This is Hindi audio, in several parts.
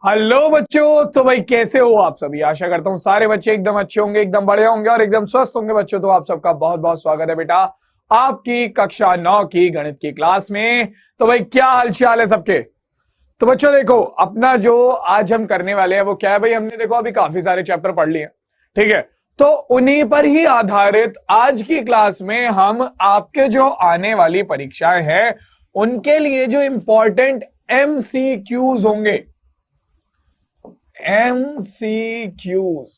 हेलो बच्चों। तो भाई कैसे हो आप सभी? आशा करता हूँ सारे बच्चे एकदम अच्छे होंगे, एकदम बढ़िया होंगे और एकदम स्वस्थ होंगे। बच्चों तो आप सबका बहुत बहुत स्वागत है बेटा आपकी कक्षा 9 की गणित की क्लास में। तो भाई क्या हालचाल है सबके? तो बच्चों देखो, अपना जो आज हम करने वाले हैं वो क्या है भाई, हमने देखो अभी काफी सारे चैप्टर पढ़ लिए, ठीक है। तो उन्हीं पर ही आधारित आज की क्लास में हम आपके जो आने वाली परीक्षाएं हैं उनके लिए जो इंपॉर्टेंट MCQs होंगे, MCQs,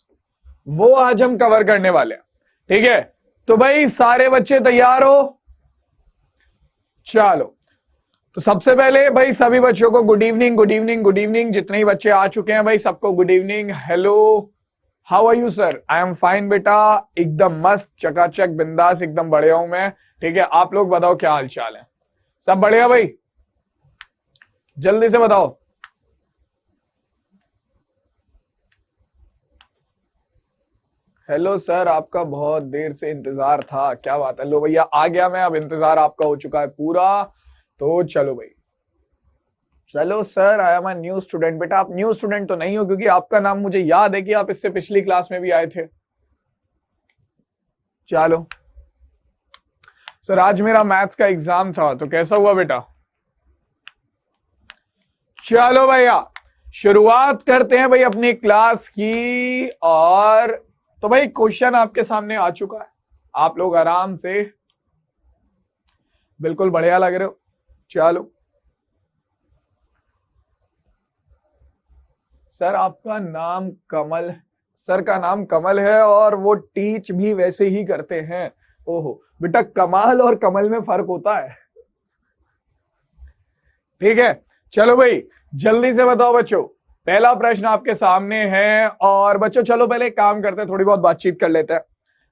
वो आज हम कवर करने वाले हैं, ठीक है। तो भाई सारे बच्चे तैयार हो? चलो, तो सबसे पहले भाई सभी बच्चों को good evening, good evening, good evening. जितने ही बच्चे आ चुके हैं भाई सबको good evening. Hello, how are you sir? I am fine बेटा, एकदम मस्त, चकाचक, बिंदास, एकदम बढ़िया हूं मैं, ठीक है। आप लोग बताओ क्या हाल चाल है? सब बढ़िया भाई? जल्दी से बताओ। हेलो सर, आपका बहुत देर से इंतजार था, क्या बात है। लो भैया आ गया मैं, अब इंतजार आपका हो चुका है पूरा। तो चलो भाई, चलो sir, I am a new student. बेटा आप न्यू स्टूडेंट तो नहीं हो, क्योंकि आपका नाम मुझे याद है कि आप इससे पिछली क्लास में भी आए थे। चलो सर, आज मेरा मैथ्स का एग्जाम था, तो कैसा हुआ बेटा? चलो भैया शुरुआत करते हैं भाई अपनी क्लास की। और तो भाई क्वेश्चन आपके सामने आ चुका है, आप लोग आराम से, बिल्कुल बढ़िया लग रहे हो। चलो सर, आपका नाम कमल, सर का नाम कमल है और वो टीच भी वैसे ही करते हैं। ओहो बेटा, कमाल और कमल में फर्क होता है, ठीक है। चलो भाई जल्दी से बताओ बच्चों, पहला प्रश्न आपके सामने है। और बच्चों चलो पहले एक काम करते हैं, थोड़ी बहुत बातचीत कर लेते हैं,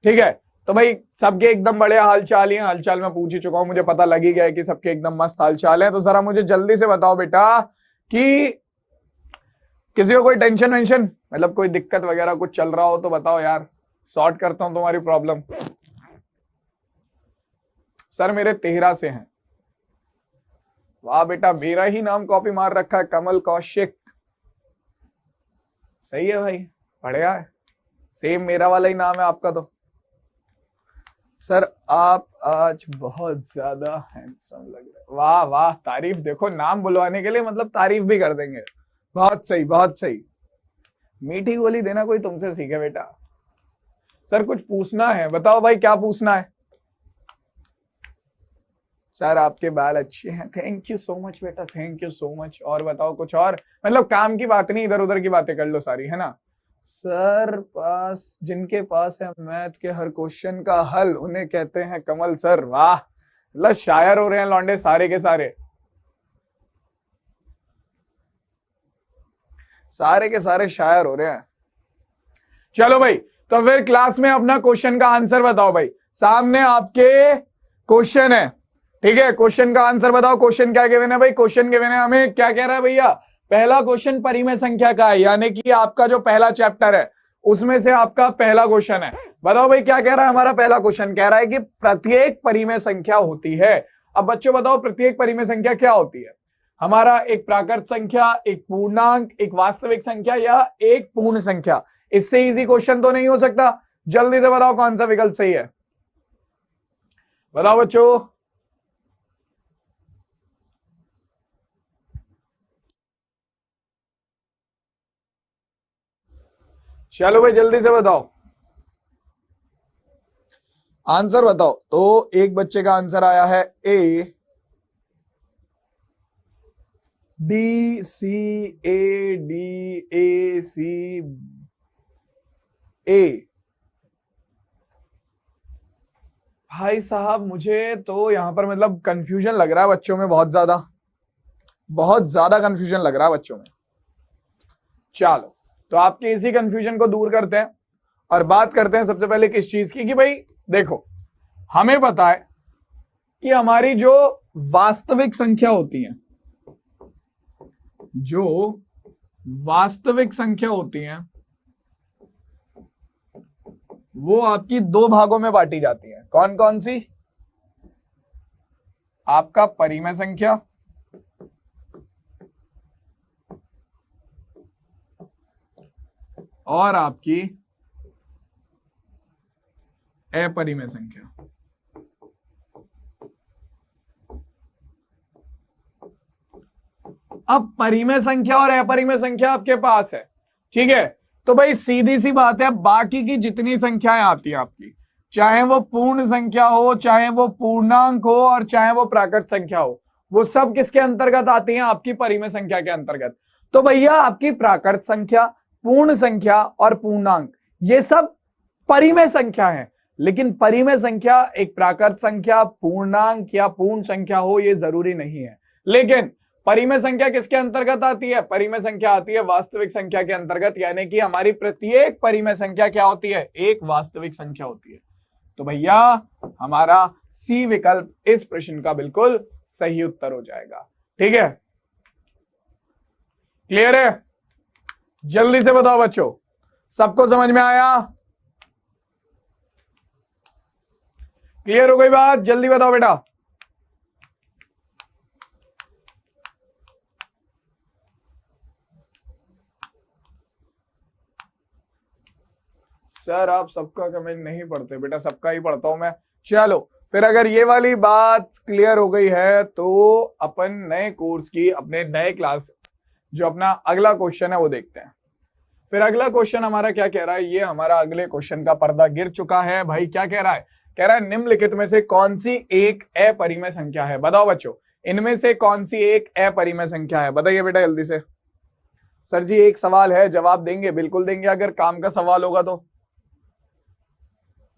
ठीक है। तो भाई सबके एकदम बढ़िया हालचाल ही है, हालचाल मैं पूछ ही चुका हूं, मुझे पता लग ही गया है कि सबके एकदम मस्त हालचाल है। तो जरा मुझे जल्दी से बताओ बेटा कि किसी को कोई टेंशन वेंशन, मतलब कोई दिक्कत वगैरह कुछ चल रहा हो तो बताओ यार, सॉर्ट करता हूं तुम्हारी प्रॉब्लम। सर मेरे 13 से हैं। वाह बेटा, मेरा ही नाम कॉपी मार रखा है, कमल कौशिक। सही है भाई, बढ़िया है, सेम मेरा वाला ही नाम है आपका। तो सर आप आज बहुत ज्यादा हैंडसम लग रहे हैं। वाह वाह, तारीफ, देखो नाम बुलवाने के लिए मतलब तारीफ भी कर देंगे। बहुत सही, बहुत सही। मीठी गोली देना कोई तुमसे सीखे बेटा। सर कुछ पूछना है, बताओ भाई क्या पूछना है? सर आपके बाल अच्छे हैं, थैंक यू सो मच बेटा, थैंक यू सो मच। और बताओ कुछ और, मतलब काम की बात नहीं, इधर उधर की बातें कर लो सारी, है ना। सर पास, जिनके पास है मैथ के हर क्वेश्चन का हल उन्हें कहते हैं कमल सर। वाह, मतलब शायर हो रहे हैं लौंडे सारे के सारे, सारे के सारे शायर हो रहे हैं। चलो भाई, तो फिर क्लास में अपना क्वेश्चन का आंसर बताओ भाई। सामने आपके क्वेश्चन है, ठीक है। क्वेश्चन का आंसर बताओ। क्वेश्चन क्या गिवन है भाई? क्वेश्चन गिवन है हमें, क्या कह रहा है भैया? पहला क्वेश्चन परिमेय संख्या का है, यानी कि आपका जो पहला चैप्टर है उसमें से आपका पहला क्वेश्चन है। बताओ भाई क्या कह रहा है हमारा पहला क्वेश्चन? कह रहा है कि प्रत्येक परिमेय संख्या होती है। अब बच्चों बताओ प्रत्येक परिमेय संख्या क्या होती है? हमारा एक प्राकृत संख्या, एक पूर्णांक, एक वास्तविक संख्या या एक पूर्ण संख्या। इससे इजी क्वेश्चन तो नहीं हो सकता। जल्दी से बताओ कौन सा विकल्प सही है, बताओ बच्चों। चलो भाई जल्दी से बताओ, आंसर बताओ। तो एक बच्चे का आंसर आया है ए, डी सी, ए डी, ए सी, ए। भाई साहब मुझे तो यहां पर मतलब कंफ्यूजन लग रहा है बच्चों में, बहुत ज्यादा, बहुत ज्यादा कंफ्यूजन लग रहा है बच्चों में। चलो, तो आपके इसी कंफ्यूजन को दूर करते हैं और बात करते हैं सबसे पहले किस चीज की, कि भाई देखो हमें पता है कि हमारी जो वास्तविक संख्या होती है, जो वास्तविक संख्या होती है वो आपकी दो भागों में बांटी जाती है। कौन कौन सी? आपका परिमेय संख्या और आपकी अपरिमेय संख्या। अब परिमेय संख्या और अपरिमेय संख्या आपके पास है, ठीक है। तो भाई सीधी सी बात है, बाकी की जितनी संख्याएं आती हैं आपकी, चाहे वो पूर्ण संख्या हो, चाहे वो पूर्णांक हो, और चाहे वो प्राकृत संख्या हो, वो सब किसके अंतर्गत आती हैं? आपकी परिमेय संख्या के अंतर्गत। तो भैया आपकी प्राकृत संख्या, पूर्ण संख्या और पूर्णांक, ये सब परिमेय संख्या है। लेकिन परिमेय संख्या एक प्राकृत संख्या, पूर्णांक या पूर्ण संख्या हो, ये जरूरी नहीं है। लेकिन परिमेय संख्या किसके अंतर्गत आती है? परिमेय संख्या आती है वास्तविक संख्या के अंतर्गत, यानी कि हमारी प्रत्येक परिमेय संख्या क्या होती है? एक वास्तविक संख्या होती है। तो भैया हमारा सी विकल्प इस प्रश्न का बिल्कुल सही उत्तर हो जाएगा। ठीक है, क्लियर है? जल्दी से बताओ बच्चों, सबको समझ में आया? क्लियर हो गई बात? जल्दी बताओ बेटा। सर आप सबका कमेंट नहीं पढ़ते बेटा, सबका ही पढ़ता हूं मैं। चलो फिर अगर ये वाली बात क्लियर हो गई है तो अपन नए कोर्स की अपने नए क्लास जो अपना अगला क्वेश्चन है वो देखते हैं। फिर अगला क्वेश्चन हमारा क्या कह रहा है? ये हमारा अगले क्वेश्चन का पर्दा गिर चुका है भाई। क्या कह रहा है? कह रहा है निम्नलिखित में से कौन सी एक अपरिमेय संख्या है? बताओ बच्चों, इनमें से कौन सी एक अपरिमेय संख्या है? बताइए बेटा जल्दी से। सर जी एक सवाल है, जवाब देंगे? बिल्कुल देंगे, अगर काम का सवाल होगा तो।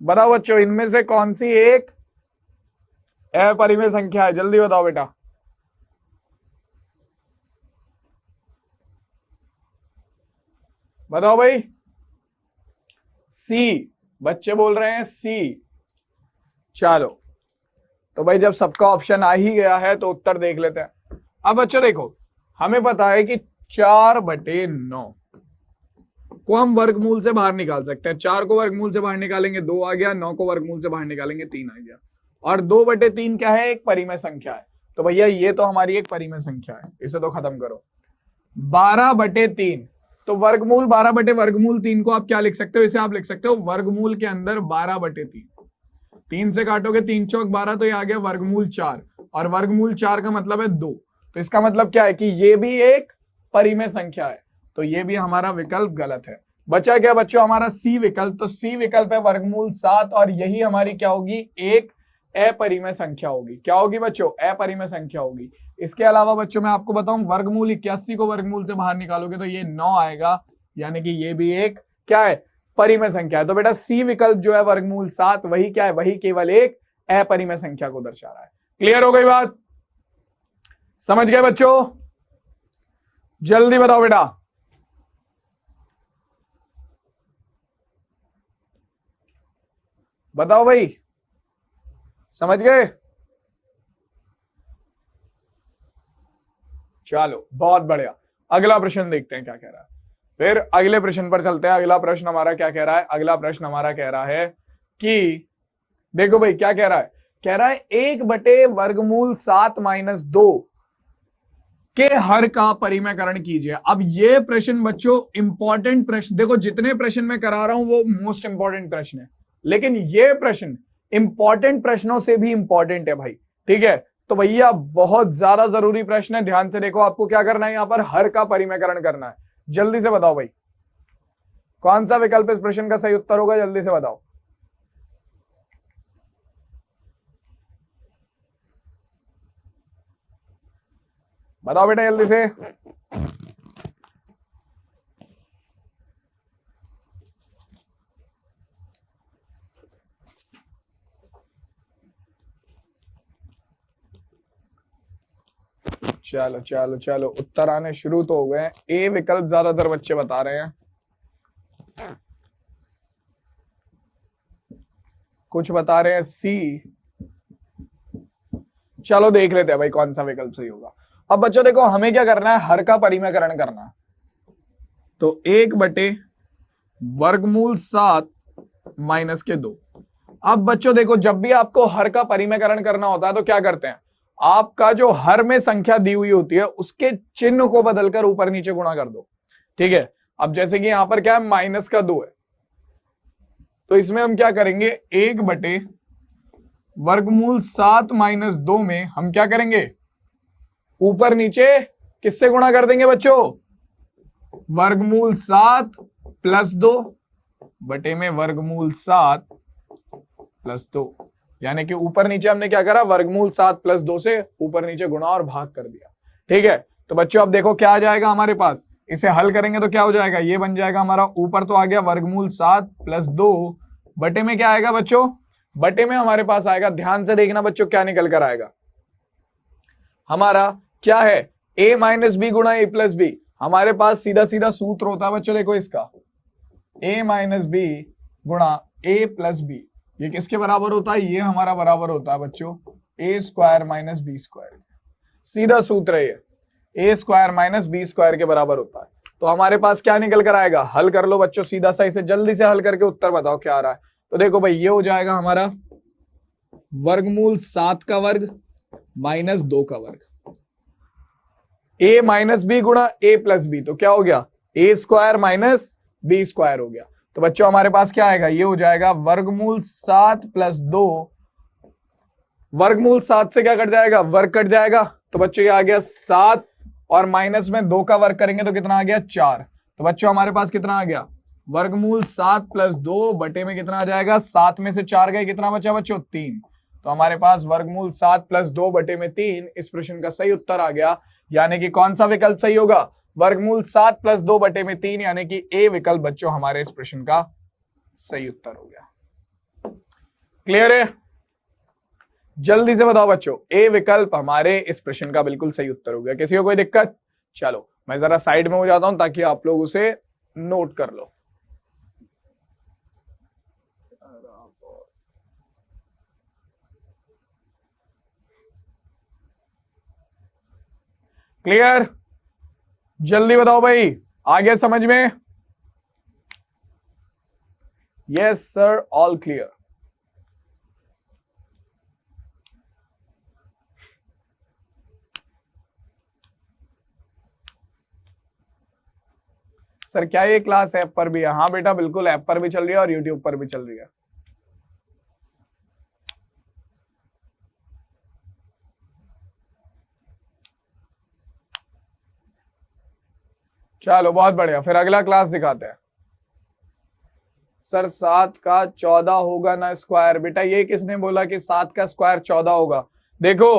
बताओ बच्चों, इनमें से कौन सी एक अपरिमेय संख्या है? जल्दी बताओ बेटा। बताओ भाई। सी, बच्चे बोल रहे हैं सी। चलो तो भाई जब सबका ऑप्शन आ ही गया है तो उत्तर देख लेते हैं। अब बच्चों देखो, हमें पता है कि 4/9 को हम वर्गमूल से बाहर निकाल सकते हैं। 4 को वर्गमूल से बाहर निकालेंगे 2 आ गया, 9 को वर्गमूल से बाहर निकालेंगे 3 आ गया, और 2/3 क्या है? एक परिमेय संख्या है। तो भैया ये तो हमारी एक परिमेय संख्या है, इसे तो खत्म करो। 12/3 तो वर्गमूल 12/वर्गमूल 3 को आप क्या लिख सकते हो? इसे आप लिख सकते हो वर्गमूल के अंदर 12/3। 3 से काटोगे 3 चौक 12, तो ये आ गया वर्गमूल 4, और वर्गमूल 4 का मतलब है 2। तो इसका मतलब क्या है कि ये भी एक परिमेय संख्या है। तो ये भी हमारा विकल्प गलत है। बचा क्या बच्चों? हमारा सी विकल्प। तो सी विकल्प है वर्गमूल 7, और यही हमारी क्या होगी? एक अपरिमेय संख्या होगी। क्या होगी बच्चों? अपरिमेय संख्या होगी। इसके अलावा बच्चों मैं आपको बताऊं, वर्गमूल 81 को वर्गमूल से बाहर निकालोगे तो ये 9 आएगा, यानी कि ये भी एक क्या है? परिमेय संख्या है। तो बेटा सी विकल्प जो है वर्गमूल 7, वही क्या है? वही केवल एक अपरिमेय संख्या को दर्शा रहा है। क्लियर हो गई बात? समझ गए बच्चों? जल्दी बताओ बेटा। बताओ भाई, समझ गए? चलो बहुत बढ़िया, अगला प्रश्न देखते हैं क्या कह रहा है। फिर अगले प्रश्न पर चलते हैं। अगला प्रश्न हमारा क्या कह रहा है? अगला प्रश्न हमारा कह रहा है कि देखो भाई क्या कह रहा है? कह रहा है 1/वर्गमूल 7 - 2 के हर का परिमेयकरण कीजिए। अब ये प्रश्न बच्चों इंपॉर्टेंट प्रश्न, देखो जितने प्रश्न मैं करा रहा हूं वो मोस्ट इंपॉर्टेंट प्रश्न है, लेकिन ये प्रश्न इंपॉर्टेंट प्रश्नों से भी इंपॉर्टेंट है भाई। ठीक है, तो भैया बहुत ज्यादा जरूरी प्रश्न है, ध्यान से देखो। आपको क्या करना है? यहां पर हर का परिमेयकरण करना है। जल्दी से बताओ भाई, कौन सा विकल्प इस प्रश्न का सही उत्तर होगा? जल्दी से बताओ। बताओ बेटा जल्दी से। चलो चलो चलो, उत्तर आने शुरू तो हो गए। ए विकल्प ज्यादातर बच्चे बता रहे हैं, कुछ बता रहे हैं सी। चलो देख लेते हैं भाई कौन सा विकल्प सही होगा। अब बच्चों देखो, हमें क्या करना है? हर का परिमेयकरण करना है। तो 1/वर्गमूल 7 - 2। अब बच्चों देखो, जब भी आपको हर का परिमेयकरण करना होता है तो क्या करते हैं? आपका जो हर में संख्या दी हुई होती है उसके चिन्ह को बदलकर ऊपर नीचे गुणा कर दो। ठीक है, अब जैसे कि यहां पर क्या है, माइनस का 2 है, तो इसमें हम क्या करेंगे, 1/वर्गमूल 7 माइनस 2 में हम क्या करेंगे, ऊपर नीचे किससे गुणा कर देंगे बच्चों, वर्गमूल 7 प्लस 2 बटे में वर्गमूल 7 प्लस 2, यानी कि ऊपर नीचे हमने क्या करा, वर्गमूल 7 प्लस 2 से ऊपर नीचे गुणा और भाग कर दिया। ठीक है, तो बच्चों अब देखो क्या आ जाएगा हमारे पास, इसे हल करेंगे तो क्या हो जाएगा, ये बन जाएगा हमारा, ऊपर तो आ गया वर्गमूल 7 प्लस 2 बटे में क्या आएगा बच्चों, बटे में हमारे पास आएगा, ध्यान से देखना बच्चों क्या निकल कर आएगा, हमारा क्या है, a माइनस बी गुणा a प्लस बी। हमारे पास सीधा सीधा सूत्र होता है बच्चों, देखो इसका, a माइनस बी गुणा a प्लस बी, ये किसके बराबर होता है, ये हमारा बराबर होता है बच्चों a square minus B square, सीधा सूत्र है ये, a square minus B square के बराबर होता है। तो हमारे पास क्या निकल कर आएगा, हल कर लो बच्चों सीधा सा, इसे जल्दी से हल करके उत्तर बताओ क्या आ रहा है। तो देखो भाई, ये हो जाएगा हमारा वर्गमूल 7 का वर्ग माइनस 2 का वर्ग, a माइनस बी गुणा a प्लस बी, तो क्या हो गया, a square minus B square हो गया। तो बच्चों हमारे पास क्या आएगा, ये हो जाएगा वर्गमूल 7 प्लस 2, वर्गमूल 7 से क्या कट जाएगा, वर्ग कट जाएगा, तो बच्चों ये आ गया 7 और माइनस में 2 का वर्ग करेंगे तो कितना आ गया, 4। तो बच्चों हमारे पास कितना आ गया, वर्गमूल 7 प्लस 2 बटे में कितना आ जाएगा, 7 में से 4 गए, कितना बचा बच्चों, 3। तो हमारे पास वर्गमूल 7 प्लस 2 बटे में 3 इस प्रश्न का सही उत्तर आ गया, यानी कि कौन सा विकल्प सही होगा, वर्गमूल 7 प्लस 2 बटे में 3, यानी कि ए विकल्प बच्चों हमारे इस प्रश्न का सही उत्तर हो गया। क्लियर है, जल्दी से बताओ बच्चों, ए विकल्प हमारे इस प्रश्न का बिल्कुल सही उत्तर हो गया। किसी को कोई दिक्कत, चलो मैं जरा साइड में हो जाता हूं ताकि आप लोग उसे नोट कर लो। क्लियर, जल्दी बताओ भाई, आ गया समझ में, yes sir, all clear. Sir क्या ये क्लास ऐप पर भी है, हाँ बेटा बिल्कुल, ऐप पर भी चल रही है और यूट्यूब पर भी चल रही है। चलो बहुत बढ़िया, फिर अगला क्लास दिखाते हैं। सर 7 का 14 होगा ना स्क्वायर, बेटा ये किसने बोला कि 7 का स्क्वायर 14 होगा। देखो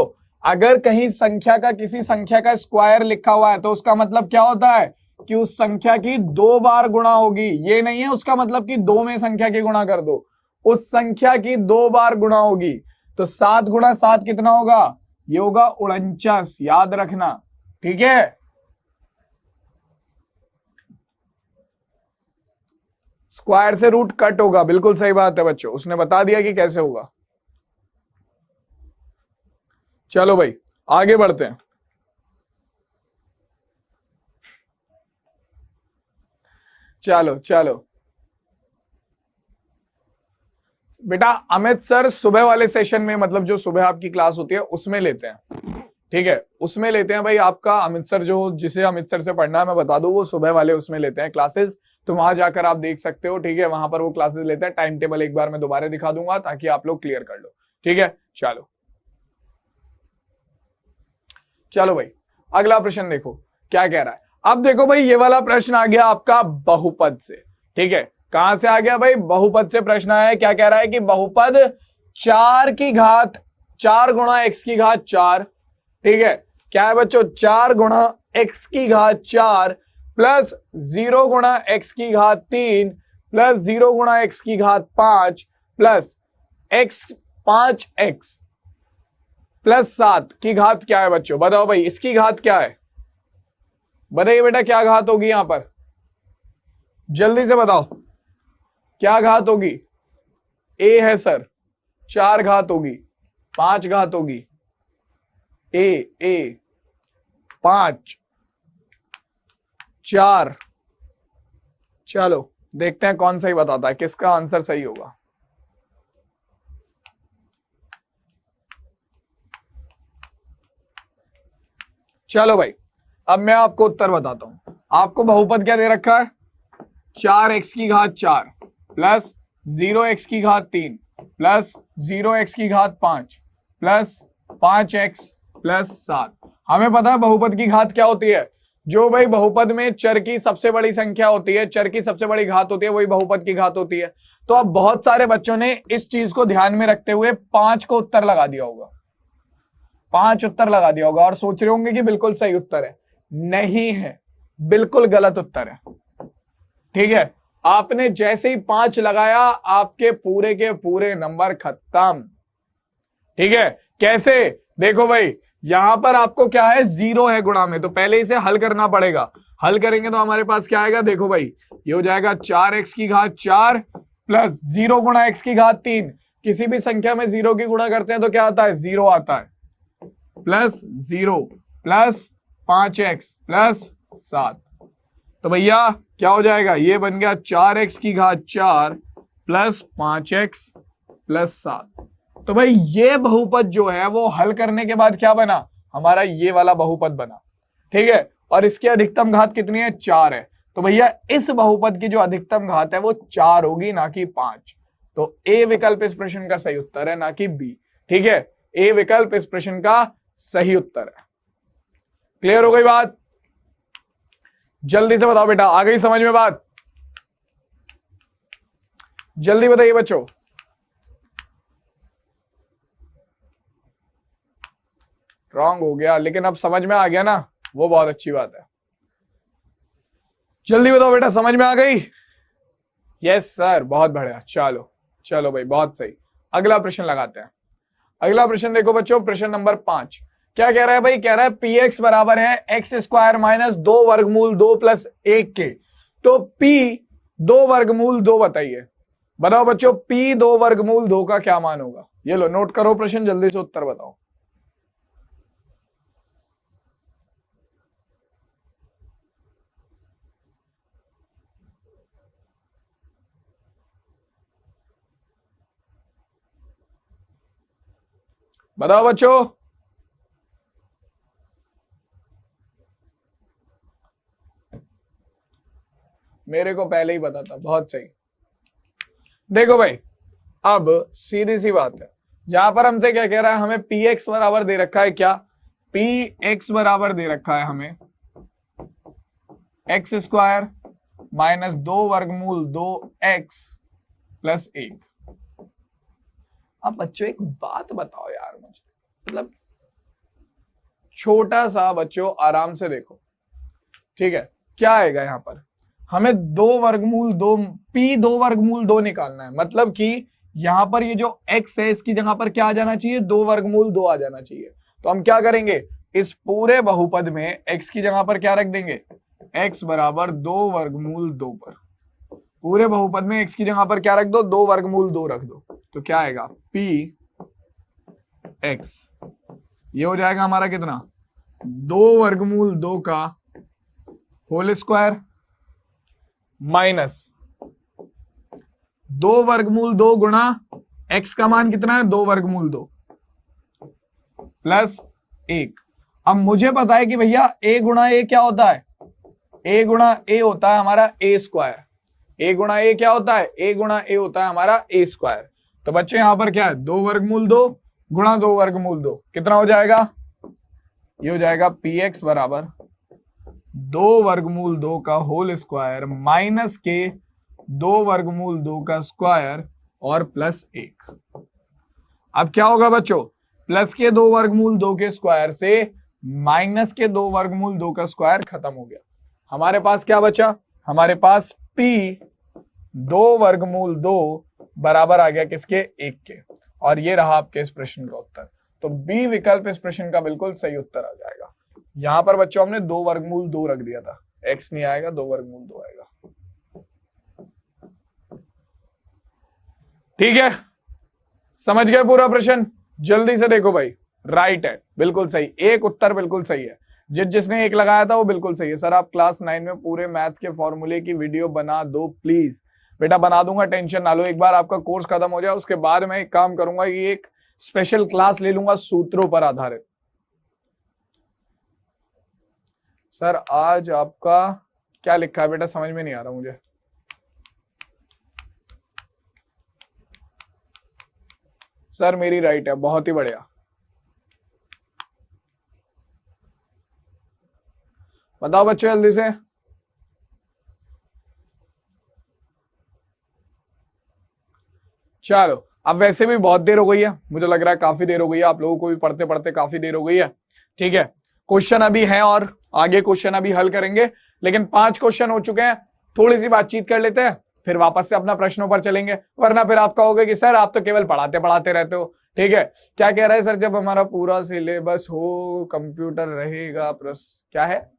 अगर कहीं संख्या का, किसी संख्या का स्क्वायर लिखा हुआ है तो उसका मतलब क्या होता है कि उस संख्या की 2 बार गुणा होगी, ये नहीं है उसका मतलब कि 2 में संख्या की गुणा कर दो, उस संख्या की 2 बार गुणा होगी। तो 7 गुणा 7 कितना होगा, ये होगा 49, याद रखना, ठीक है। स्क्वायर से रूट कट होगा, बिल्कुल सही बात है बच्चों, उसने बता दिया कि कैसे होगा। चलो भाई आगे बढ़ते हैं। चलो चलो बेटा, अमित सर सुबह वाले सेशन में, मतलब जो सुबह आपकी क्लास होती है उसमें लेते हैं, ठीक है, उसमें लेते हैं भाई। आपका अमित सर जो, जिसे अमित सर से पढ़ना है मैं बता दूं, वो सुबह वाले उसमें लेते हैं क्लासेस, तो वहां जाकर आप देख सकते हो, ठीक है, वहां पर वो क्लासेस लेते हैं। टाइम टेबल एक बार मैं दोबारा दिखा दूंगा ताकि आप लोग क्लियर कर लो, ठीक है। चलो चलो भाई अगला प्रश्न देखो क्या कह रहा है। अब देखो भाई, ये वाला प्रश्न आ गया आपका बहुपद से, ठीक है, कहां से आ गया भाई, बहुपद से प्रश्न आया है। क्या कह रहा है कि बहुपद 4 की घात 4 गुणा x की घात 4, ठीक है, क्या है बच्चों, 4 गुणा x की घात 4 प्लस 0 गुणा x की घात 3 प्लस 0 गुणा x की घात 5 प्लस x 5x प्लस 7 की घात क्या है बच्चों, बताओ भाई इसकी घात क्या है, बताइए बेटा क्या घात होगी यहां पर, जल्दी से बताओ क्या घात होगी। a है सर, 4 घात होगी, 5 घात होगी, a 5 4। चलो देखते हैं कौन सही बताता है, किसका आंसर सही होगा। चलो भाई अब मैं आपको उत्तर बताता हूं। आपको बहुपद क्या दे रखा है, 4x की घात 4 प्लस 0x की घात 3 प्लस 0x की घात 5 प्लस 5x प्लस 7। हमें पता है बहुपद की घात क्या होती है, जो भाई बहुपद में चर की सबसे बड़ी संख्या होती है, चर की सबसे बड़ी घात होती है, वही बहुपद की घात होती है। तो अब बहुत सारे बच्चों ने इस चीज को ध्यान में रखते हुए 5 को उत्तर लगा दिया होगा, 5 उत्तर लगा दिया होगा और सोच रहे होंगे कि बिल्कुल सही उत्तर है। नहीं है, बिल्कुल गलत उत्तर है। ठीक है, आपने जैसे ही 5 लगाया आपके पूरे के पूरे नंबर खत्म। ठीक है, कैसे? देखो भाई यहां पर आपको क्या है, 0 है गुणा में, तो पहले इसे हल करना पड़ेगा। हल करेंगे तो हमारे पास क्या आएगा, देखो भाई ये हो जाएगा 4x की घात 4 प्लस 0 गुणा x की घात 3। किसी भी संख्या में 0 की गुणा करते हैं तो क्या आता है, 0 आता है, प्लस 0 प्लस 5x प्लस 7। तो भैया क्या हो जाएगा, ये बन गया 4x की घात 4 प्लस 5x प्लस 7। तो भाई ये बहुपद जो है वो हल करने के बाद क्या बना, हमारा ये वाला बहुपद बना। ठीक है, और इसकी अधिकतम घात कितनी है, 4 है। तो भैया इस बहुपद की जो अधिकतम घात है वो 4 होगी, ना कि 5। तो ए विकल्प इस प्रश्न का सही उत्तर है, ना कि बी। ठीक है, ए विकल्प इस प्रश्न का सही उत्तर है। क्लियर हो गई बात? जल्दी से बताओ बेटा, आ गई समझ में बात? जल्दी बताइए बच्चों। रॉन्ग हो गया, लेकिन अब समझ में आ गया ना, वो बहुत अच्छी बात है। जल्दी बताओ बेटा, समझ में आ गई? यस सर, बहुत बढ़िया। चलो चलो भाई, बहुत सही। अगला प्रश्न लगाते हैं। अगला प्रश्न देखो बच्चों, प्रश्न नंबर 5 क्या कह रहा है भाई, कह रहा है पी एक्स बराबर है एक्स स्क्वायर माइनस 2 वर्गमूल 2 प्लस 1 के। तो पी 2 वर्गमूल 2 बताइए। बताओ बच्चों, पी 2 वर्गमूल 2 का क्या मान होगा? ये लो नोट करो प्रश्न, जल्दी से उत्तर बताओ। बताओ बच्चों। मेरे को पहले ही पता था, बहुत सही। देखो भाई अब सीधी सी बात है, यहां पर हमसे क्या कह रहा है, हमें पी एक्स बराबर दे रखा है, क्या पी एक्स बराबर दे रखा है हमें एक्स स्क्वायर माइनस 2 वर्गमूल 2 एक्स प्लस 1। अब बच्चों एक बात बताओ यार मुझे, मतलब छोटा सा बच्चों आराम से देखो। ठीक है, क्या आएगा यहां पर, हमें 2 वर्गमूल 2 पी 2 वर्गमूल 2 निकालना है। मतलब कि यहां पर ये जो x है इसकी जगह पर क्या आ जाना चाहिए, 2 वर्गमूल 2 आ जाना चाहिए। तो हम क्या करेंगे, इस पूरे बहुपद में x की जगह पर क्या रख देंगे, x बराबर 2 वर्गमूल 2 पर। पूरे बहुपद में x की जगह पर क्या रख दो, 2 वर्गमूल 2 रख दो। तो क्या आएगा, p x, ये हो जाएगा हमारा कितना, 2 वर्गमूल 2 का होल स्क्वायर माइनस 2 वर्गमूल 2 गुणा x का मान कितना है, 2 वर्गमूल 2 प्लस 1। अब मुझे पता है कि भैया a गुणा a क्या होता है, a गुणा a होता है हमारा a स्क्वायर। a गुणा a क्या होता है, a गुणा a होता है हमारा a स्क्वायर। तो बच्चे यहां पर क्या है, 2 वर्गमूल 2 गुणा 2 वर्गमूल 2 कितना हो जाएगा, ये हो जाएगा px बराबर 2 वर्गमूल 2 का होल स्क्वायर माइनस के 2 वर्गमूल 2 का स्क्वायर और प्लस 1। अब क्या होगा बच्चों, प्लस के 2 वर्गमूल 2 के स्क्वायर से माइनस के 2 वर्गमूल 2 का स्क्वायर खत्म हो गया। हमारे पास क्या बचा, हमारे पास p 2 वर्गमूल 2 बराबर आ गया किसके, 1 के। और ये रहा आपके इस प्रश्न का उत्तर। तो बी विकल्प इस प्रश्न का बिल्कुल सही उत्तर आ जाएगा। यहां पर बच्चों हमने 2 वर्गमूल 2 रख दिया था, x नहीं आएगा, 2 वर्गमूल 2 आएगा। ठीक है, समझ गए पूरा प्रश्न? जल्दी से देखो भाई, राइट है, बिल्कुल सही, एक उत्तर बिल्कुल सही है। जिसने एक लगाया था वो बिल्कुल सही है। सर आप क्लास 9 में पूरे मैथ के फॉर्मूले की वीडियो बना दो प्लीज। बेटा बना दूंगा, टेंशन ना लो। एक बार आपका कोर्स खत्म हो जाए उसके बाद मैं एक काम करूंगा, ये एक स्पेशल क्लास ले लूंगा सूत्रों पर आधारित। सर आज आपका क्या लिखा है बेटा, समझ में नहीं आ रहा मुझे। सर मेरी राइट है, बहुत ही बढ़िया। बताओ बच्चों जल्दी से। चलो, अब वैसे भी बहुत देर हो गई है, मुझे लग रहा है काफी देर हो गई है, आप लोगों को भी पढ़ते पढ़ते काफी देर हो गई है। ठीक है, क्वेश्चन अभी हैं और आगे क्वेश्चन अभी हल करेंगे, लेकिन 5 क्वेश्चन हो चुके हैं। थोड़ी सी बातचीत कर लेते हैं, फिर वापस से अपना प्रश्नों पर चलेंगे, वरना फिर आप कहोगे कि सर आप तो केवल पढ़ाते पढ़ाते रहते हो। ठीक है, क्या कह रहा है सर, जब हमारा पूरा सिलेबस हो कंप्यूटर रहेगा क्या है,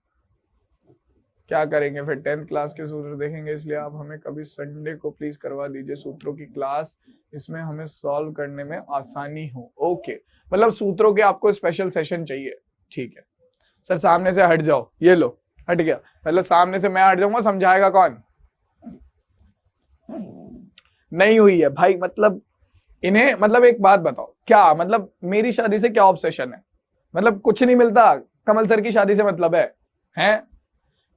क्या करेंगे फिर? 10th क्लास के सूत्र देखेंगे, इसलिए आप हमें कभी संडे को प्लीज करवा दीजिए सूत्रों की क्लास, इसमें हमें सॉल्व करने में आसानी हो। ओके, मतलब सूत्रों के आपको स्पेशल सेशन चाहिए। ठीक है सर, सामने से हट जाओ, ये लो हट गया, मतलब सामने से मैं हट जाऊंगा, समझाएगा कौन? नहीं हुई है भाई, मतलब इन्हें, मतलब एक बात बताओ, क्या मतलब मेरी शादी से क्या ऑब्सेशन है? मतलब कुछ नहीं मिलता, कमल सर की शादी से मतलब है? हैं?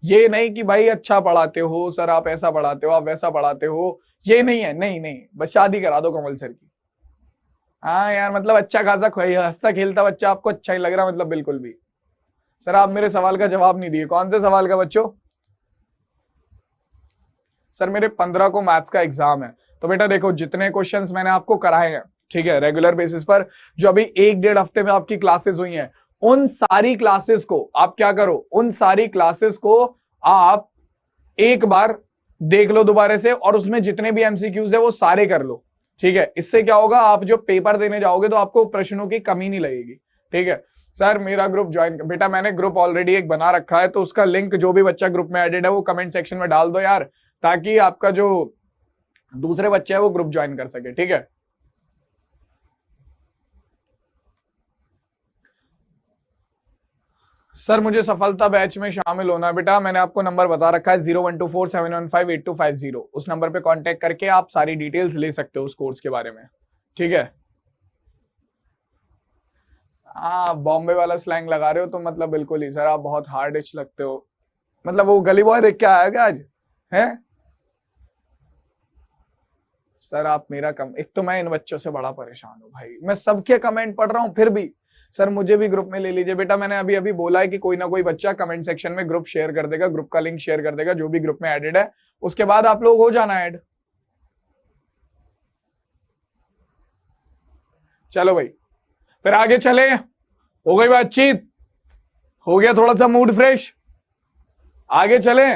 ये नहीं कि भाई अच्छा पढ़ाते हो सर, आप ऐसा पढ़ाते हो, आप वैसा पढ़ाते हो, ये नहीं है। नहीं नहीं, बस शादी करा दो कमल सर की। हाँ यार, मतलब अच्छा खासा हंसता खेलता बच्चा आपको अच्छा ही लग रहा, मतलब बिल्कुल भी। सर आप मेरे सवाल का जवाब नहीं दिए, कौन से सवाल का बच्चों? सर मेरे 15 को मैथ्स का एग्जाम है। तो बेटा देखो, जितने क्वेश्चंस मैंने आपको कराए हैं, ठीक है, रेगुलर बेसिस पर, जो अभी 1-1.5 हफ्ते में आपकी क्लासेस हुई हैं, उन सारी क्लासेस को आप क्या करो, उन सारी क्लासेस को आप एक बार देख लो दोबारा से, और उसमें जितने भी एमसीक्यूज है वो सारे कर लो। ठीक है, इससे क्या होगा, आप जो पेपर देने जाओगे तो आपको प्रश्नों की कमी नहीं लगेगी। ठीक है सर, मेरा ग्रुप ज्वाइन, बेटा मैंने ग्रुप ऑलरेडी एक बना रखा है, तो उसका लिंक जो भी बच्चा ग्रुप में एडेड है वो कमेंट सेक्शन में डाल दो यार, ताकि आपका जो दूसरे बच्चे हैं वो ग्रुप ज्वाइन कर सके। ठीक है, सर मुझे सफलता बैच में शामिल होना है। बेटा मैंने आपको नंबर बता रखा है 012471585250, उस नंबर पे कांटेक्ट करके आप सारी डिटेल्स ले सकते हो उस कोर्स के बारे में। ठीक है, हाँ बॉम्बे वाला स्लैंग लगा रहे हो तो मतलब बिल्कुल ही सर, आप बहुत हार्डिश लगते हो। मतलब वो गली बॉय देख के आया क्या आज है? सर आप मेरा एक तो मैं इन बच्चों से बड़ा परेशान हूँ भाई, मैं सबके कमेंट पढ़ रहा हूँ फिर भी। सर मुझे भी ग्रुप में ले लीजिए। बेटा मैंने अभी अभी बोला है कि कोई ना कोई बच्चा कमेंट सेक्शन में ग्रुप शेयर कर देगा, ग्रुप का लिंक शेयर कर देगा जो भी ग्रुप में एडेड है, उसके बाद आप लोग हो जाना ऐड। चलो भाई, फिर आगे चले, हो गई बातचीत, हो गया थोड़ा सा मूड फ्रेश, आगे चले।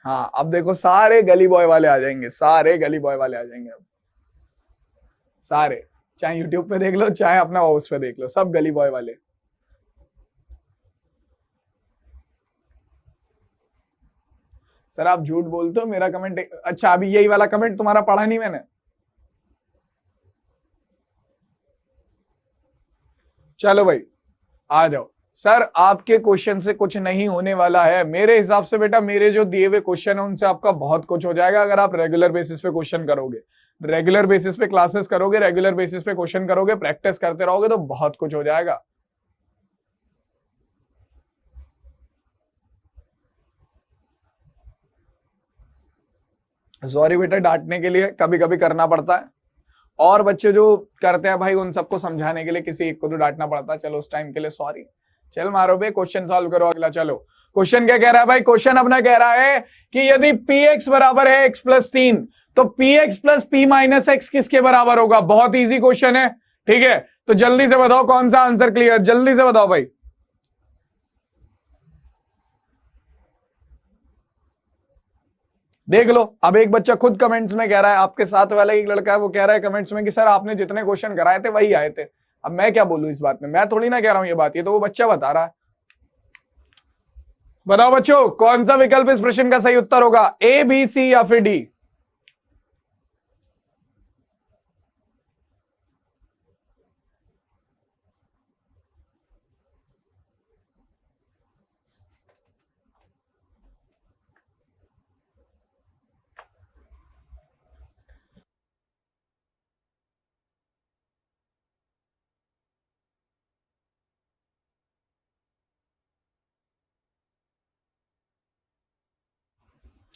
हाँ अब देखो, सारे गली बॉय वाले आ जाएंगे, सारे गली बॉय वाले आ जाएंगे अब, सारे, चाहे यूट्यूब पे देख लो चाहे अपना हाउस पे देख लो, सब गली बॉय वाले। सर आप झूठ बोलते हो, मेरा कमेंट, अच्छा अभी यही वाला कमेंट तुम्हारा पढ़ा नहीं मैंने? चलो भाई आ जाओ। सर आपके क्वेश्चन से कुछ नहीं होने वाला है मेरे हिसाब से। बेटा मेरे जो दिए हुए क्वेश्चन है उनसे आपका बहुत कुछ हो जाएगा, अगर आप रेगुलर बेसिस पे क्वेश्चन करोगे, रेगुलर बेसिस पे क्लासेस करोगे, रेगुलर बेसिस पे क्वेश्चन करोगे, प्रैक्टिस करते रहोगे तो बहुत कुछ हो जाएगा। सॉरी बेटा, डांटने के लिए कभी कभी करना पड़ता है, और बच्चे जो करते हैं भाई उन सबको समझाने के लिए किसी एक को तो डांटना पड़ता है। चलो उस टाइम के लिए सॉरी। चल मारो भाई, क्वेश्चन सॉल्व करो अगला। चलो क्वेश्चन क्या कह रहा है भाई? क्वेश्चन अपना कह रहा है कि यदि पी एक्स बराबर है x प्लस 3, तो P x plus P minus x किसके बराबर होगा? बहुत इजी क्वेश्चन है। ठीक है, तो जल्दी से बताओ कौन सा आंसर क्लियर, जल्दी से बताओ भाई। देख लो, अब एक बच्चा खुद कमेंट्स में कह रहा है, आपके साथ वाला एक लड़का है वो कह रहा है कमेंट्स में कि सर आपने जितने क्वेश्चन कराए थे वही आए थे। अब मैं क्या बोलूं इस बात में, मैं थोड़ी ना कह रहा हूं ये बात, ये तो वो बच्चा बता रहा है। बताओ बच्चों कौन सा विकल्प इस प्रश्न का सही उत्तर होगा, ए बी सी या फिर डी?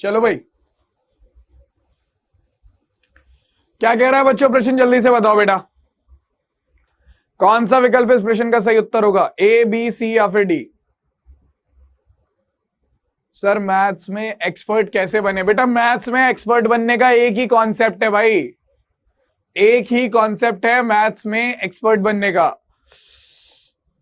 चलो भाई, क्या कह रहा है बच्चों, प्रश्न जल्दी से बताओ बेटा। कौन सा विकल्प इस प्रश्न का सही उत्तर होगा, ए बी सी या फिर डी? सर मैथ्स में एक्सपर्ट कैसे बने? बेटा मैथ्स में एक्सपर्ट बनने का एक ही कॉन्सेप्ट है भाई, एक ही कॉन्सेप्ट है मैथ्स में एक्सपर्ट बनने का,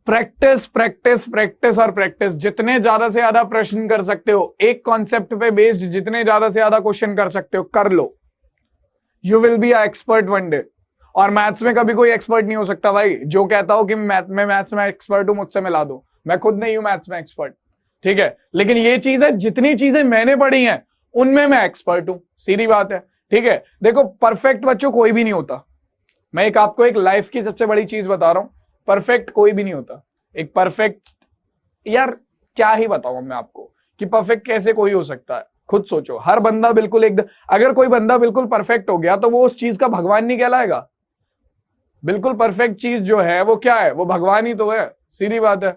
प्रैक्टिस प्रैक्टिस प्रैक्टिस और प्रैक्टिस। जितने ज्यादा से ज्यादा प्रश्न कर सकते हो एक कॉन्सेप्ट पे बेस्ड, जितने ज्यादा से ज्यादा क्वेश्चन कर सकते हो कर लो, you will be a expert one day. और मैथ्स में कभी कोई एक्सपर्ट नहीं हो सकता भाई। जो कहता हो कि मैथ्स में एक्सपर्ट हूं, मुझसे मिला दो, मैं खुद नहीं हूं मैथ्स में एक्सपर्ट, ठीक है। लेकिन ये चीज है, जितनी चीजें मैंने पढ़ी हैं उनमें मैं एक्सपर्ट हूं, सीधी बात है, ठीक है। देखो परफेक्ट बच्चों कोई भी नहीं होता, मैं एक आपको एक लाइफ की सबसे बड़ी चीज बता रहा हूं, परफेक्ट कोई भी नहीं होता। एक परफेक्ट, यार क्या ही बताऊं मैं आपको कि परफेक्ट कैसे कोई हो सकता है, खुद सोचो। हर बंदा बिल्कुल एकदम, अगर कोई बंदा बिल्कुल परफेक्ट हो गया तो वो उस चीज का भगवान नहीं कहलाएगा। बिल्कुल परफेक्ट चीज जो है वो क्या है, वो भगवान ही तो है, सीधी बात है।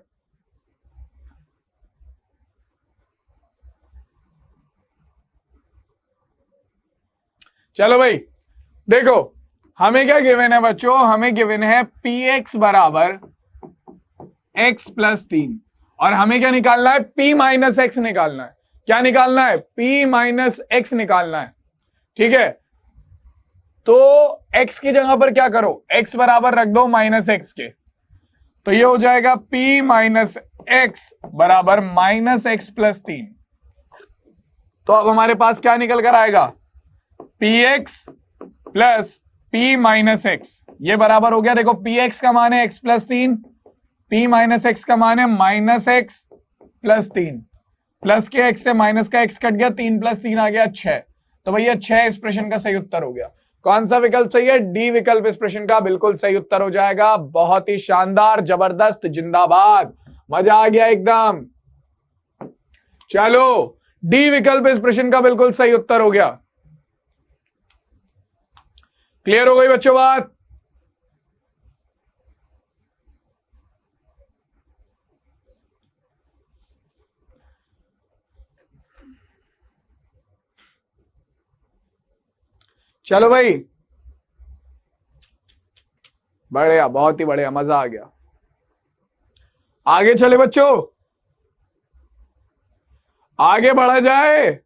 चलो भाई देखो, हमें क्या गिवन है बच्चों, हमें गिवन है पी एक्स बराबर एक्स प्लस 3, और हमें क्या निकालना है, पी माइनस एक्स निकालना है। क्या निकालना है, पी माइनस एक्स निकालना है, ठीक है। तो x की जगह पर क्या करो, x बराबर रख दो माइनस एक्स के, तो ये हो जाएगा p माइनस एक्स बराबर माइनस एक्स प्लस 3। तो अब हमारे पास क्या निकल कर आएगा, P x plus P minus x, ये बराबर हो गया, देखो पी एक्स का मान है x plus 3, P minus x का मान है माइनस एक्स प्लस 3, प्लस के एक्स से माइनस का एक्स कट गया, 3 प्लस 3 आ गया 6। तो भैया 6 इस प्रश्न का सही उत्तर हो गया। कौन सा विकल्प सही है, डी विकल्प इस प्रश्न का बिल्कुल सही उत्तर हो जाएगा। बहुत ही शानदार, जबरदस्त, जिंदाबाद, मजा आ गया एकदम। चलो डी विकल्प इस प्रश्न का बिल्कुल सही उत्तर हो गया। क्लियर हो गई बच्चों बात? चलो भाई बढ़िया, बहुत ही बढ़िया, मजा आ गया। आगे चले बच्चों, आगे बढ़ा जाए।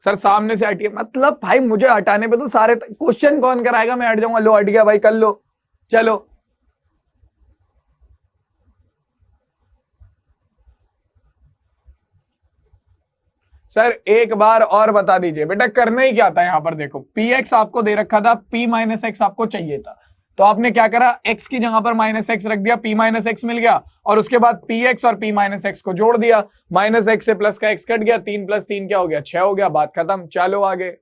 सर सामने से हटिए, मतलब भाई मुझे हटाने पे तो सारे क्वेश्चन कौन कराएगा, मैं हट जाऊंगा। लो हट गया भाई, कर लो। चलो सर एक बार और बता दीजिए बेटा, करना ही क्या था यहां पर। देखो पी एक्स आपको दे रखा था, पी माइनस एक्स आपको चाहिए था, तो आपने क्या करा, एक्स की जगह पर माइनस एक्स रख दिया, पी माइनस एक्स मिल गया, और उसके बाद पी एक्स और पी माइनस एक्स को जोड़ दिया, माइनस एक्स से प्लस का एक्स कट गया, 3 प्लस 3 क्या हो गया, 6 हो गया, बात खत्म। चलो आगे,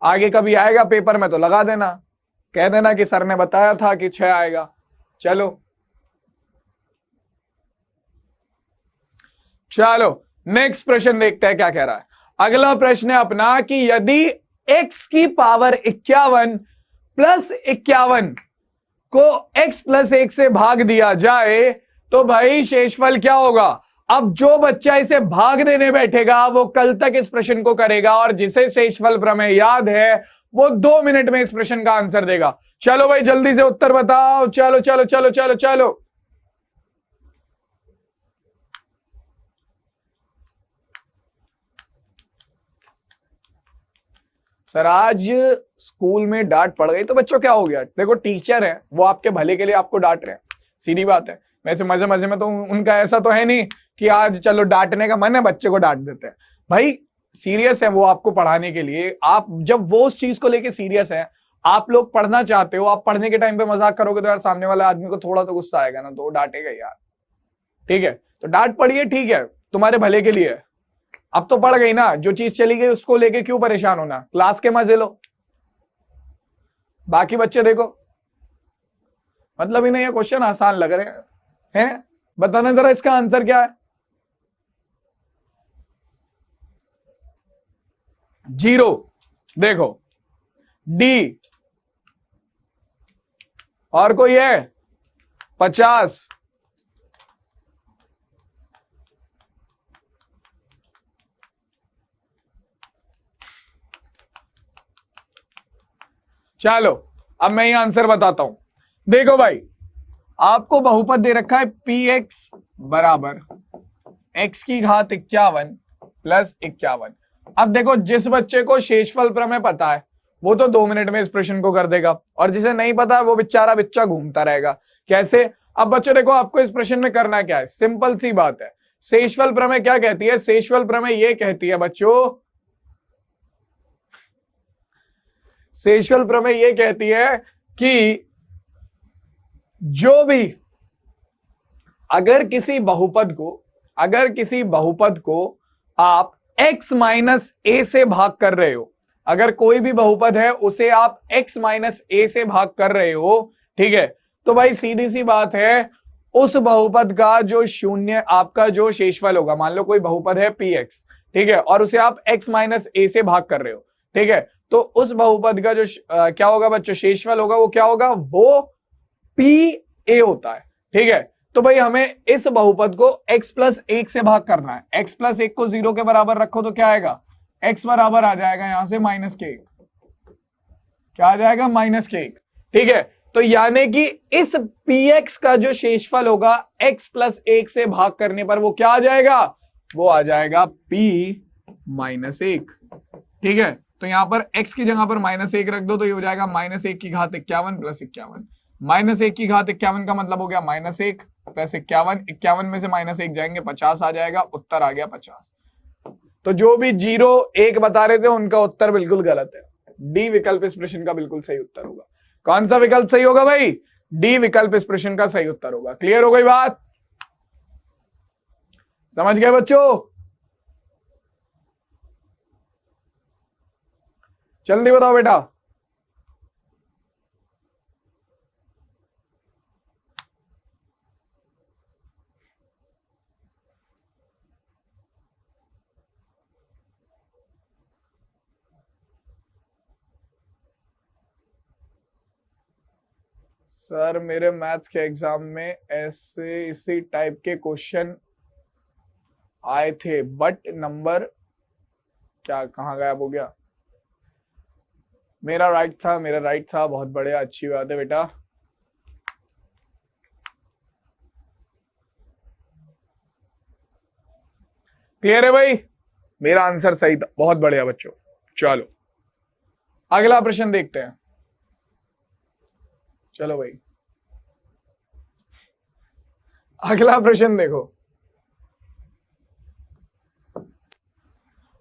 आगे कभी आएगा पेपर में तो लगा देना, कह देना कि सर ने बताया था कि 6 आएगा। चलो चलो नेक्स्ट प्रश्न देखते हैं क्या कह रहा है। अगला प्रश्न है अपना कि यदि x की पावर 51 प्लस 51 को x प्लस 1 से भाग दिया जाए तो भाई शेषफल क्या होगा। अब जो बच्चा इसे भाग देने बैठेगा वो कल तक इस प्रश्न को करेगा, और जिसे शेषफल प्रमेय याद है वो 2 मिनट में इस प्रश्न का आंसर देगा। चलो भाई जल्दी से उत्तर बताओ, चलो चलो चलो चलो चलो। सर आज स्कूल में डांट पड़ गई तो बच्चों क्या हो गया, देखो टीचर है वो आपके भले के लिए आपको डांट रहे हैं, सीधी बात है। वैसे मजे मजे में तो उनका ऐसा तो है नहीं कि आज चलो डांटने का मन है बच्चे को डांट देते हैं, भाई सीरियस है वो आपको पढ़ाने के लिए। आप जब वो उस चीज को लेके सीरियस है, आप लोग पढ़ना चाहते हो, आप पढ़ने के टाइम पे मजाक करोगे तो यार सामने वाले आदमी को थोड़ा तो गुस्सा आएगा ना, तो डांटेगा यार, ठीक है। तो डांट पड़िए, ठीक है, तुम्हारे भले के लिए। अब तो पड़ गई ना, जो चीज चली गई उसको लेके क्यों परेशान होना, क्लास के मजे लो। बाकी बच्चे देखो, मतलब इन्हें ये क्वेश्चन आसान लग रहे हैं, बताना जरा इसका आंसर क्या है। 0, देखो डी, और कोई है 50, चलो अब मैं ये आंसर बताता हूं। देखो भाई, आपको बहुपद दे रखा है px बराबर x की घात 51 प्लस 51। अब देखो, जिस बच्चे को शेषफल प्रमेय पता है वो तो 2 मिनट में इस प्रश्न को कर देगा, और जिसे नहीं पता है वो बेचारा बच्चा घूमता रहेगा। कैसे? अब बच्चों देखो, आपको इस प्रश्न में करना क्या है, सिंपल सी बात है। शेषफल प्रमेय क्या कहती है? शेषफल प्रमेय ये कहती है बच्चों, शेषफल प्रमेय ये कहती है कि जो भी अगर किसी बहुपद को आप x माइनस ए से भाग कर रहे हो, अगर कोई भी बहुपद है उसे आप x माइनस ए से भाग कर रहे हो, ठीक है, तो भाई सीधी सी बात है, उस बहुपद का जो शून्य आपका जो शेषफल होगा, मान लो कोई बहुपद है px, ठीक है, और उसे आप x माइनस ए से भाग कर रहे हो, ठीक है, तो उस बहुपद का जो क्या होगा बच्चों, शेषफल होगा, वो क्या होगा, वो pa होता है, ठीक है। तो भाई हमें इस बहुपद को x प्लस 1 से भाग करना है। x प्लस 1 को 0 के बराबर रखो तो क्या आएगा, x बराबर आ जाएगा यहां से माइनस के 1, क्या आ जाएगा, माइनस के 1, ठीक है। तो यानी कि इस px का जो शेषफल होगा x प्लस 1 से भाग करने पर वो क्या आ जाएगा, वो आ जाएगा p माइनस 1, ठीक है। तो यहां पर x की जगह पर माइनस 1 रख दो तो ये हो जाएगा माइनस 1 की घात 51 प्लस 51। माइनस 1 की घात 51 का मतलब हो गया माइनस 1 प्लस 51, 51 में से माइनस 1 जाएंगे 50 आ जाएगा, उत्तर आ गया 50। तो जो भी 0 1 बता रहे थे उनका उत्तर बिल्कुल गलत है। डी विकल्प इस प्रश्न का बिल्कुल सही उत्तर होगा। कौन सा विकल्प सही होगा भाई, डी विकल्प इस प्रश्न का सही उत्तर होगा। क्लियर हो गई बात, समझ गए बच्चों? जल्दी बताओ बेटा। सर मेरे मैथ्स के एग्जाम में ऐसे इसी टाइप के क्वेश्चन आए थे, बट नंबर क्या कहाँ गायब हो गया? मेरा राइट था, बहुत बढ़िया, अच्छी बात है बेटा। क्लियर है भाई, मेरा आंसर सही था, बहुत बढ़िया बच्चों। चलो अगला प्रश्न देखते हैं। चलो भाई अगला प्रश्न देखो।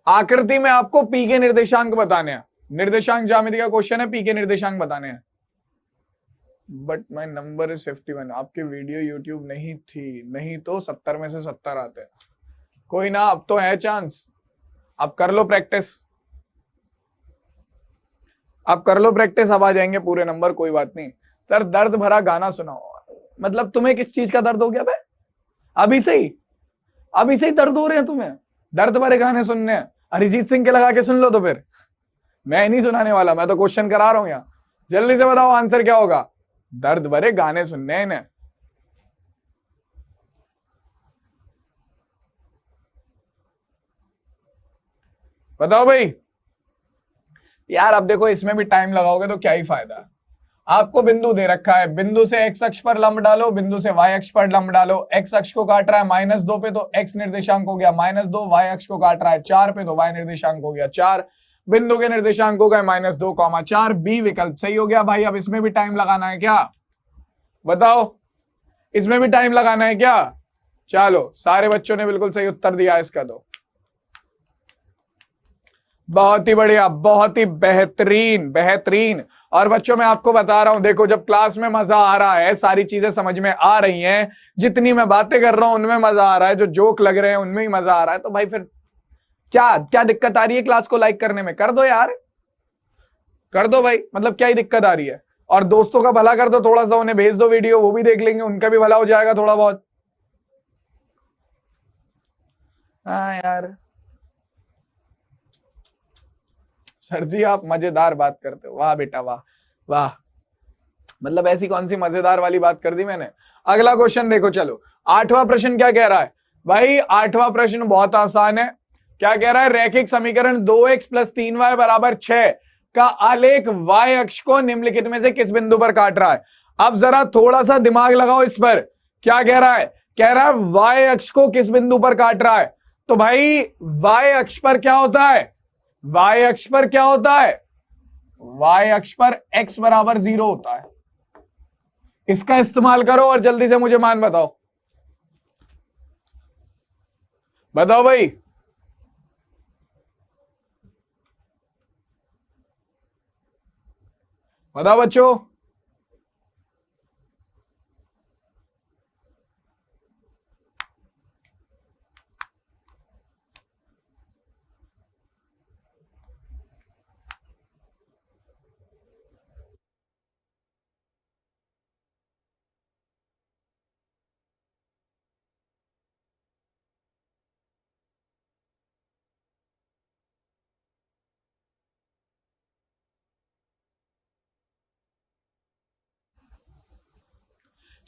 आकृति में आपको पी के निर्देशांक बताने हैं, निर्देशांक ज्यामिति का क्वेश्चन है, पी के निर्देशांक बताने हैं। But my number is 51। आपकी वीडियो यूट्यूब नहीं थी, नहीं तो 70 में से 70 आते हैं। कोई ना, अब तो है चांस, अब कर लो प्रैक्टिस, अब कर लो प्रैक्टिस, अब आ जाएंगे पूरे नंबर, कोई बात नहीं। सर दर्द भरा गाना सुनाओ, मतलब तुम्हें किस चीज का दर्द हो गया बे? अभी से ही दर्द हो रहे हैं तुम्हें? दर्द भरे गाने सुनने हैं? अरिजीत सिंह के लगा के सुन लो तो फिर। मैं नहीं सुनाने वाला, मैं तो क्वेश्चन करा रहा हूं यहाँ। जल्दी से बताओ आंसर क्या होगा। दर्द भरे गाने सुनने हैं इन्हें। बताओ भाई। यार अब देखो, इसमें भी टाइम लगाओगे तो क्या ही फायदा है। आपको बिंदु दे रखा है, बिंदु से एक्स अक्ष पर लंब डालो, बिंदु से वाई अक्ष पर लंब डालो। एक्स अक्ष को काट रहा है -2 पे तो एक्स निर्देशांक हो गया -2, वाई अक्ष को काट रहा है 4 पे तो वाई निर्देशांक हो गया 4। बिंदु के निर्देशांक हो गए -2, 4। बी विकल्प सही हो गया भाई। अब इसमें भी टाइम लगाना है क्या? बताओ, इसमें भी टाइम लगाना है क्या? चलो, सारे बच्चों ने बिल्कुल सही उत्तर दिया इसका तो। बहुत ही बढ़िया, बहुत ही बेहतरीन। और बच्चों मैं आपको बता रहा हूं, देखो जब क्लास में मजा आ रहा है, सारी चीजें समझ में आ रही हैं, जितनी मैं बातें कर रहा हूं उनमें मजा आ रहा है, जो जोक लग रहे हैं उनमें ही मजा आ रहा है, तो भाई फिर क्या दिक्कत आ रही है क्लास को लाइक करने में? कर दो यार, कर दो भाई, मतलब क्या ही दिक्कत आ रही है। और दोस्तों का भला कर दो, थोड़ा सा उन्हें भेज दो वीडियो, वो भी देख लेंगे, उनका भी भला हो जाएगा थोड़ा बहुत। हाँ यार सर जी आप मजेदार बात करते हो, वाह बेटा वाह वाह, मतलब ऐसी कौन सी मजेदार वाली बात कर दी मैंने। अगला क्वेश्चन देखो, चलो 8वां प्रश्न क्या कह रहा है भाई? 8वां प्रश्न बहुत आसान है। क्या कह रहा है? रैखिक समीकरण 2x + 3y = 6 का आलेख y अक्ष को निम्नलिखित में से किस बिंदु पर काट रहा है। अब जरा थोड़ा सा दिमाग लगाओ इस पर, क्या कह रहा है, कह रहा है y अक्ष को किस बिंदु पर काट रहा है। तो भाई y अक्ष पर क्या होता है, y अक्ष पर क्या होता है, y अक्ष पर x बराबर 0 होता है। इसका इस्तेमाल करो और जल्दी से मुझे मान बताओ, बताओ भाई। बताओ बच्चों।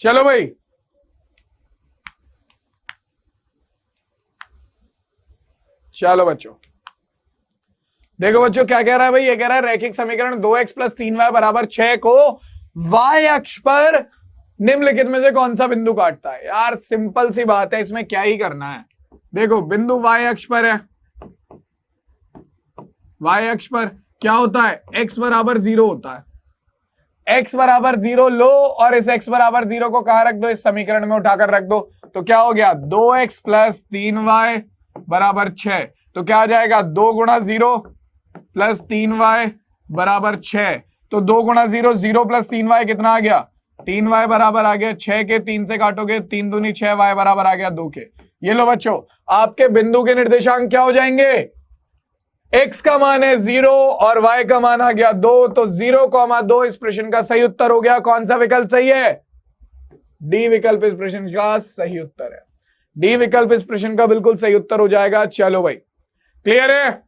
चलो भाई, चलो बच्चों देखो बच्चों क्या कह रहा है भाई, ये कह रहा है रैखिक समीकरण 2x + 3y = 6 को y अक्ष पर निम्नलिखित में से कौन सा बिंदु काटता है। यार सिंपल सी बात है, इसमें क्या ही करना है। देखो बिंदु y अक्ष पर है, y अक्ष पर क्या होता है, x बराबर 0 होता है। x बराबर 0 लो और इस x बराबर 0 को कहां रख दो, इस समीकरण में उठाकर रख दो। तो क्या हो गया, 2x + 3y = 6। तो क्या आ जाएगा, 2 × 0 + 3y = 6। तो 2 × 0 0 + 3y कितना आ गया, 3y बराबर आ गया 6 के। 3 से काटोगे 3 दूनी 6, y बराबर आ गया 2 के। ये लो बच्चों, आपके बिंदु के निर्देशांक क्या हो जाएंगे, x का मान है 0 और y का मान आ गया 2। तो 0,2 इस प्रश्न का सही उत्तर हो गया। कौन सा विकल्प सही है, डी विकल्प इस प्रश्न का सही उत्तर है। डी विकल्प इस प्रश्न का बिल्कुल सही उत्तर हो जाएगा। चलो भाई क्लियर है,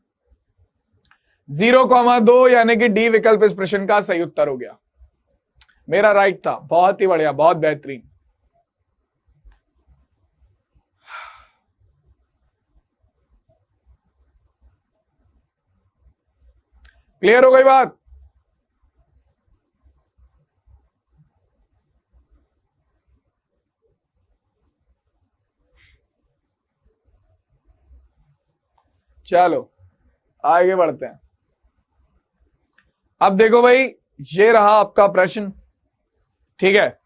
0,2 यानी कि डी विकल्प इस प्रश्न का सही उत्तर हो गया। मेरा राइट था, बहुत ही बढ़िया, बहुत बेहतरीन। क्लियर हो गई बात। चलो आगे बढ़ते हैं। अब देखो भाई, ये रहा आपका प्रश्न, ठीक है।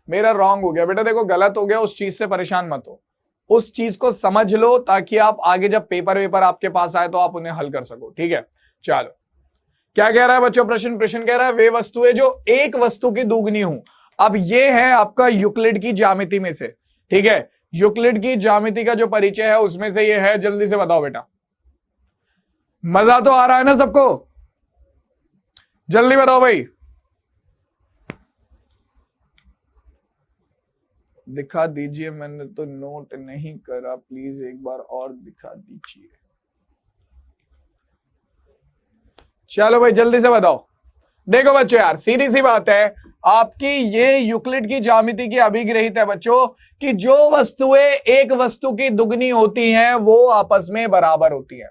मेरा रॉन्ग हो गया बेटा, देखो गलत हो गया, उस चीज से परेशान मत हो, उस चीज को समझ लो ताकि आप आगे जब पेपर वेपर आपके पास आए तो आप उन्हें हल कर सको, ठीक है। चलो क्या कह रहा है बच्चों प्रश्न, प्रश्न कह रहा है वे वस्तुएं जो एक वस्तु की दुगनी हो। अब ये है आपका यूक्लिड की ज्यामिति में से, ठीक है। यूक्लिड की ज्यामिति का जो परिचय है उसमें से ये है। जल्दी से बताओ बेटा, मजा तो आ रहा है ना सबको, जल्दी बताओ भाई। दिखा दीजिए, मैंने तो नोट नहीं करा, प्लीज एक बार और दिखा दीजिए। चलो भाई जल्दी से बताओ। देखो बच्चों यार सीधी सी बात है, आपकी ये यूक्लिड की ज्यामिति की अभिग्रहित है बच्चों कि जो वस्तुएं एक वस्तु की दुगनी होती हैं वो आपस में बराबर होती हैं,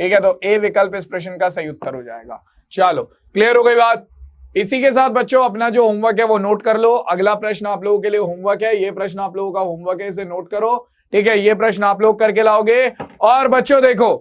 ठीक है। तो ए विकल्प इस प्रश्न का सही उत्तर हो जाएगा। चलो क्लियर हो गई बात। इसी के साथ बच्चों अपना जो होमवर्क है वो नोट कर लो। अगला प्रश्न आप लोगों के लिए होमवर्क है, ये प्रश्न आप लोगों का होमवर्क है, इसे नोट करो, ठीक है। ये प्रश्न आप लोग करके लाओगे। और बच्चों देखो